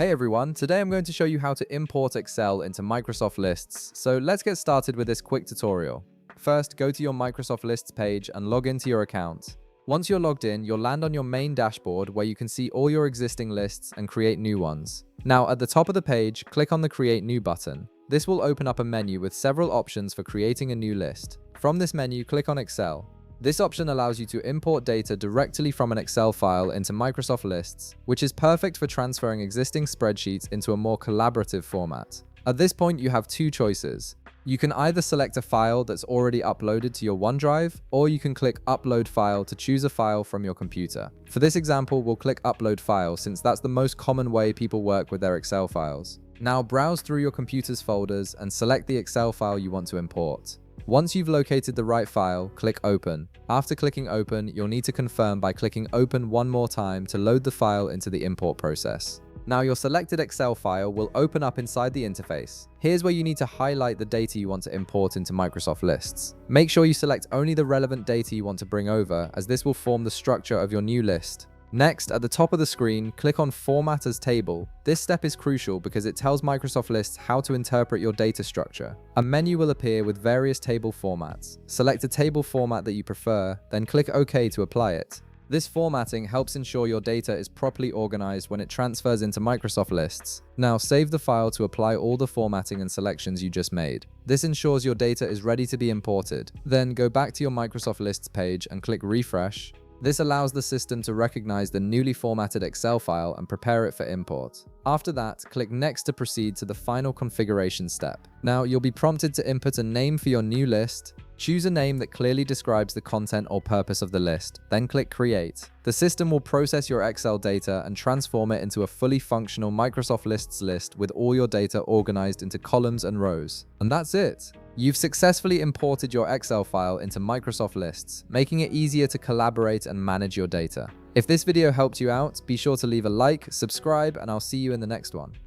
Hey everyone, today I'm going to show you how to import Excel into Microsoft Lists. So let's get started with this quick tutorial. First, go to your Microsoft Lists page and log into your account. Once you're logged in, you'll land on your main dashboard where you can see all your existing lists and create new ones. Now, at the top of the page, click on the Create New button. This will open up a menu with several options for creating a new list. From this menu, click on Excel. This option allows you to import data directly from an Excel file into Microsoft Lists, which is perfect for transferring existing spreadsheets into a more collaborative format. At this point, you have two choices. You can either select a file that's already uploaded to your OneDrive, or you can click Upload File to choose a file from your computer. For this example, we'll click Upload File since that's the most common way people work with their Excel files. Now browse through your computer's folders and select the Excel file you want to import. Once you've located the right file, click Open. After clicking Open, you'll need to confirm by clicking Open one more time to load the file into the import process. Now your selected Excel file will open up inside the interface. Here's where you need to highlight the data you want to import into Microsoft Lists. Make sure you select only the relevant data you want to bring over, as this will form the structure of your new list. Next, at the top of the screen, click on Format as Table. This step is crucial because it tells Microsoft Lists how to interpret your data structure. A menu will appear with various table formats. Select a table format that you prefer, then click OK to apply it. This formatting helps ensure your data is properly organized when it transfers into Microsoft Lists. Now save the file to apply all the formatting and selections you just made. This ensures your data is ready to be imported. Then go back to your Microsoft Lists page and click Refresh. This allows the system to recognize the newly formatted Excel file and prepare it for import. After that, click Next to proceed to the final configuration step. Now, you'll be prompted to input a name for your new list. Choose a name that clearly describes the content or purpose of the list, then click Create. The system will process your Excel data and transform it into a fully functional Microsoft Lists list with all your data organized into columns and rows. And that's it! You've successfully imported your Excel file into Microsoft Lists, making it easier to collaborate and manage your data. If this video helped you out, be sure to leave a like, subscribe, and I'll see you in the next one.